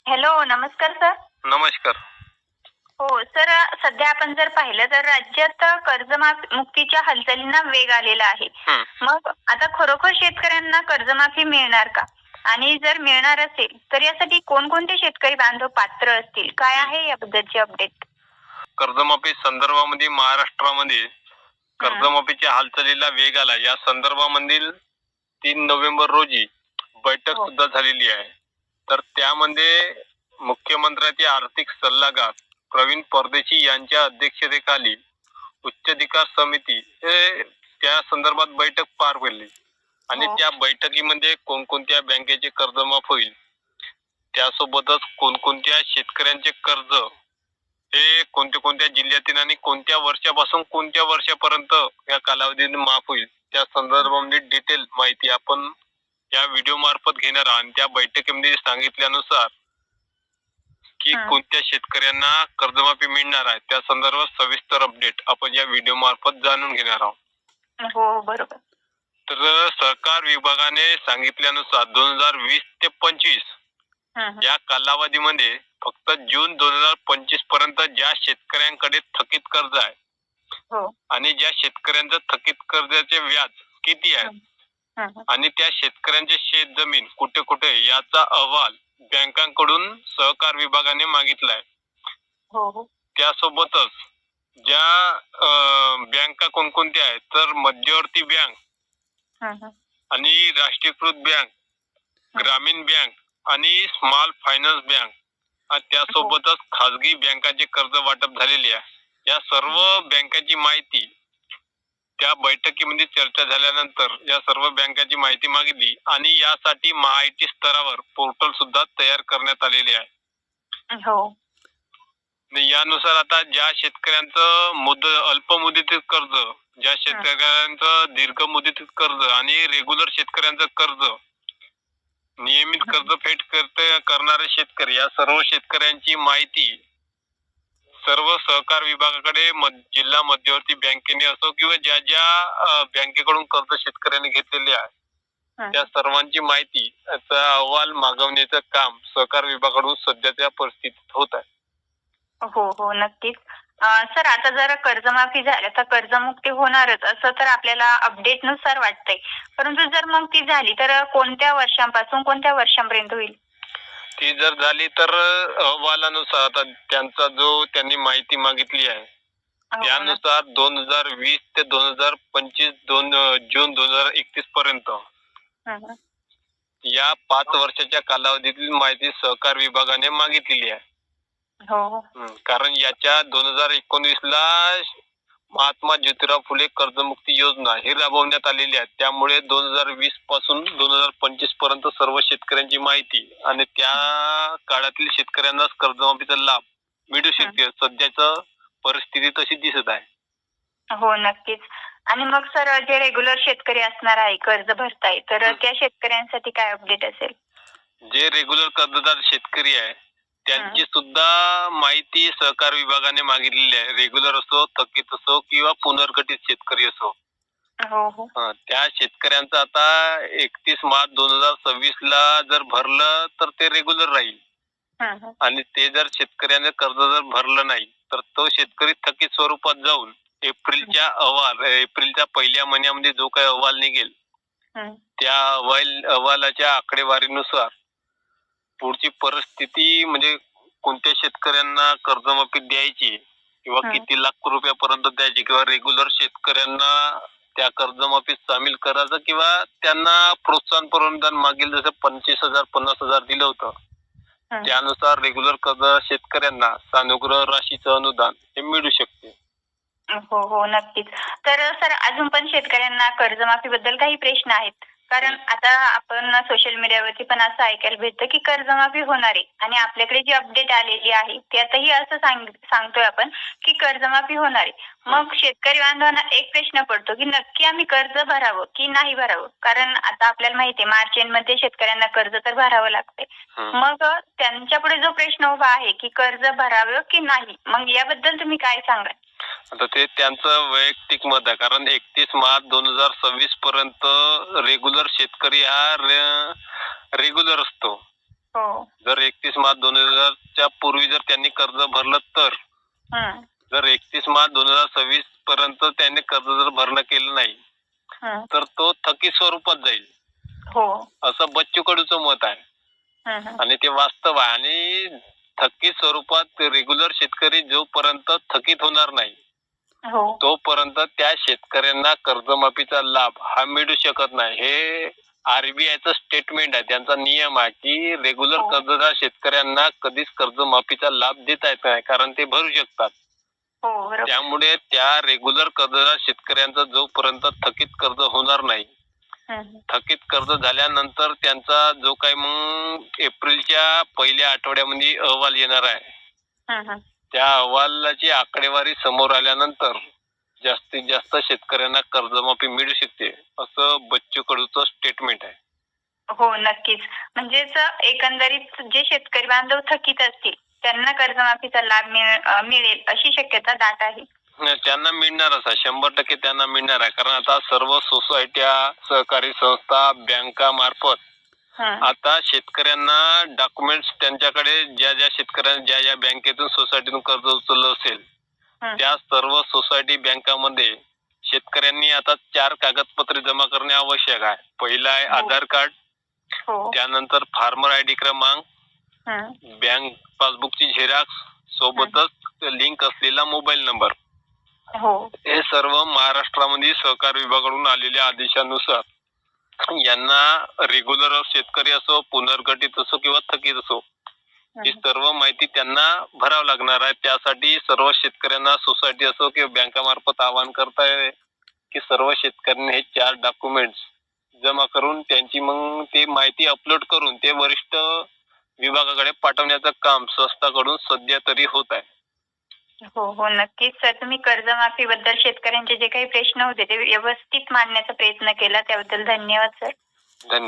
Hello, नमस्कार sir. नमस्कार. हो सर, सध्या आपण जर पाहिलं तर राज्यात कर्जमुक्तीच्या हालचालींना वेग आलेला आहे. मग आता खरोखर शेतकऱ्यांना कर्जमाफी मिळणार का? आणि जर मिळणार असेल तर यासाठी कोणकोणते शेतकरी बांधव पात्र असतील? काय आहे याबद्दलची अपडेट? कर्जमाफी संदर्भामध्ये महाराष्ट्रामध्ये कर्जमाफीच्या हालचालीला वेग आला. या संदर्भामधील 3 नोव्हेंबर रोजी बैठक सुद्धा झालेली आहे. तर त्यामध्ये मुख्यमंत्र्यांचे आर्थिक सल्लागार प्रवीण परदेशी यांच्या अध्यक्षतेखाली उच्चाधिकार समिती हे त्या संदर्भात बैठक पार पडली आणि त्या बैठकीमध्ये कोणकोणत्या बँकेचे कर्ज माफ होईल, त्यासोबतच कोणकोणत्या शेतकऱ्यांचे कर्ज हे कोणत्या कोणत्या जिल्ह्यातील आणि कोणत्या वर्षापासून कोणत्या वर्षापर्यंत या कालावधीने माफ होईल, त्या संदर्भामध्ये डिटेल माहिती आपण या व्हिडिओ मार्फत घेणार आहोत. आणि त्या बैठकीमध्ये सांगितल्यानुसार की कोणत्या शेतकऱ्यांना कर्जमाफी मिळणार आहे त्या संदर्भात सविस्तर अपडेट आपण या व्हिडिओ मार्फत जाणून घेणार आहोत. हो, बरोबर. तर सरकार विभागाने सांगितल्यानुसार 2020 ते 25 या कालावधीमध्ये फक्त जून 2025 पर्यंत ज्या शेतकऱ्यांकडे थकीत कर्ज आहे आणि ज्या शेतकऱ्यांचं थकीत कर्जाचे व्याज किती आहे आणि त्या शेतकऱ्यांचे शेत जमीन कुठे कुठे याचा अहवाल बँकांकडून सहकार विभागाने मागितलाय. त्यासोबतच ज्या बँका कोणकोणत्या आहेत तर मध्यवर्ती बँक आणि राष्ट्रीयकृत बँक, ग्रामीण बँक आणि स्मॉल फायनान्स बँक, त्यासोबतच खासगी बँकांचे कर्ज वाटप झालेले आहे. या सर्व बँकांची माहिती त्या बैठकीमध्ये चर्चा झाल्यानंतर या सर्व बँकांची माहिती मागितली आणि यासाठी महाआयटी स्तरावर पोर्टल सुद्धा तयार करण्यात आलेले आहे. यानुसार आता ज्या शेतकऱ्यांचं अल्प मुदतीत कर्ज, ज्या शेतकऱ्यांचं दीर्घ मुदतीत कर्ज आणि रेग्युलर शेतकऱ्यांचं कर्ज, नियमित कर्जफेड करणारे शेतकरी, या सर्व शेतकऱ्यांची माहिती सर्व सहकार विभागाकडे जिल्हा मध्यवर्ती बँकेने असो किंवा ज्या ज्या बँकेकडून कर्ज शेतकऱ्यांनी घेतलेले आहे त्या सर्वांची माहिती अहवाल मागवण्याचं काम सहकार विभागाकडून सध्याच्या परिस्थितीत होत आहे. हो, नक्कीच. सर, आता जर कर्जमाफी झाली तर कर्जमुक्ती होणारच असं तर आपल्याला अपडेट नुसार वाटतंय. परंतु जर मग ती झाली तर कोणत्या वर्षांपासून कोणत्या वर्षांपर्यंत होईल? ती जर झाली तर अहवालानुसार आता त्यांनी माहिती मागितली आहे त्यानुसार 2020 ते 2025 जून 2031 पर्यंत या 5 वर्षाच्या कालावधीतील माहिती सहकार विभागाने मागितलेली आहे. कारण याच्या 2019 ला महात्मा ज्योतिराव फुले कर्जमुक्ती योजना ही राबवण्यात आलेली आहे. त्यामुळे 2020 पासून 2025 पर्यंत सर्व शेतकऱ्यांची माहिती आणि त्या काळातील शेतकऱ्यांनाच कर्जमाफीचा लाभ मिळू शकते. सध्याची परिस्थिती तशी दिसत आहे. हो, नक्कीच. आणि मग सर, जे रेग्युलर शेतकरी असणार आहे कर्ज भरताय तर त्या शेतकऱ्यांसाठी काय अपडेट असेल? जे रेग्युलर कर्जदार शेतकरी आहे त्यांची सुद्धा माहिती सहकार विभागाने मागितलेली आहे. रेग्युलर असो, थकीत असो किंवा पुनर्गठित शेतकरी असो. त्या शेतकऱ्यांचं आता 31 मार्च 2026 ला जर भरलं तर ते रेग्युलर राहील आणि ते जर शेतकऱ्याने कर्ज जर भरलं नाही तर तो शेतकरी थकीत स्वरूपात जाऊन एप्रिलच्या पहिल्या महिन्यामध्ये जो काही अहवाल निघेल त्या अहवालाच्या आकडेवारीनुसार पुढची परिस्थिती म्हणजे कोणत्या शेतकऱ्यांना कर्जमाफी द्यायची किंवा किती लाख रुपयापर्यंत द्यायची किंवा रेग्युलर शेतकऱ्यांना त्या कर्जमाफीत सामील करायचं किंवा त्यांना प्रोत्साहन अनुदान मागील जसं 25,000 50,000 दिलं होतं त्यानुसार रेग्युलर कर्ज शेतकऱ्यांना सानुग्रह राशीचं अनुदान हे मिळू शकते. हो, नक्कीच. तर सर, अजून पण शेतकऱ्यांना कर्जमाफीबद्दल काही प्रश्न आहेत. कारण आता आपण सोशल मीडियावरती पण असं ऐकायला भेटतं की कर्जमाफी होणार आहे आणि आपल्याकडे जी अपडेट आलेली आहे त्यातही असं सांगतोय आपण की कर्जमाफी होणार आहे. मग शेतकरी बांधवांना एक प्रश्न पडतो की नक्की आम्ही कर्ज भरावं की नाही भरावं? कारण आता आपल्याला माहिती आहे मार्च एंड मध्ये शेतकऱ्यांना कर्ज तर भरावं लागतंय. मग त्यांच्यापुढे जो प्रश्न उभा आहे की कर्ज भरावं की नाही, मग याबद्दल तुम्ही काय सांगाल? आता ते त्यांचं वैयक्तिक मत आहे. कारण 31 मार्च 2026 पर्यंत रेग्युलर शेतकरी हा रेग्युलर असतो हो. जर 31 मार्च 2000च्या पूर्वी जर त्यांनी कर्ज भरलं तर, हं. जर 31 मार्च 2026 पर्यंत त्यांनी कर्ज जर भरणं केलं नाही हं. तर तो थकीत स्वरूपात जाईल, हो. असं बच्चू कडूचं मत आहे. हं, हं. आणि ते वास्तव आहे. आणि थकीत स्वरूपात रेग्युलर शेतकरी जोपर्यंत थकीत होणार नाही हो. तोपर्यंत त्या शेतकऱ्यांना कर्जमाफीचा लाभ हा मिळू शकत नाही. हे आरबीआयचं स्टेटमेंट आहे, त्यांचा नियम आहे की रेग्युलर हो. कर्जदार शेतकऱ्यांना कधीच कर्जमाफीचा लाभ देता येत नाही, कारण ते भरू शकतात. हो, बरोबर. त्यामुळे त्या रेग्युलर कर्जदार शेतकऱ्यांचा जोपर्यंत थकीत कर्ज होणार नाही, हं, हं. थकीत कर्ज झाल्यानंतर त्यांचा जो काही मग एप्रिलच्या पहिल्या आठवड्यामध्ये अहवाल येणार आहे, हं, हं. त्या अहवालाची आकडेवारी समोर आल्यानंतर जास्तीत जास्त शेतकऱ्यांना कर्जमाफी मिळू शकते, असं बच्चू कडूचं स्टेटमेंट आहे. हो, नक्कीच. म्हणजेच एकंदरीत जे शेतकरी बांधव थकीत असतील त्यांना कर्जमाफीचा लाभ मिळेल अशी शक्यता दाट आहे. त्यांना मिळणारच आहे, 100% त्यांना मिळणार आहे. कारण आता सर्व सोसायट्या, सहकारी संस्था, बँका मार्फत हं. आता शेतकऱ्यांना डॉक्युमेंट्स त्यांच्याकडे ज्या शेतकऱ्यांनी ज्या बँकेतून सोसायटीतून कर्ज उचललं असेल हं. त्या सर्व सोसायटी बँकामध्ये शेतकऱ्यांनी आता 4 कागदपत्रे जमा करणे आवश्यक आहे. पहिलं आहे हो. आधार कार्ड, हो. त्यानंतर फार्मर आयडी क्रमांक, हं. बँक पासबुकची झेरॉक्स, सोबतच लिंक असलेला मोबाईल नंबर. हो. हे सर्व महाराष्ट्रामध्ये सहकार विभागाकडून आलेल्या आदेशानुसार यांना रेग्युलर शेतकरी असो, पुनर्गठित असो किंवा थकीत असो, ही सर्व माहिती त्यांना भरावं लागणार आहे. त्यासाठी सर्व शेतकऱ्यांना सोसायटी असो किंवा बँकामार्फत आवाहन करताय की सर्व शेतकऱ्यांनी हे 4 डॉक्युमेंट्स जमा करून त्यांची मग ते माहिती अपलोड करून ते वरिष्ठ विभागाकडे पाठवण्याचं काम संस्थाकडून सध्या तरी होत आहे. हो, हो. नक्कीच सर, तुम्ही कर्जमाफीबद्दल शेतकऱ्यांचे जे काही प्रश्न होते ते व्यवस्थित मांडण्याचा प्रयत्न केला त्याबद्दल धन्यवाद सर. धन्यवाद.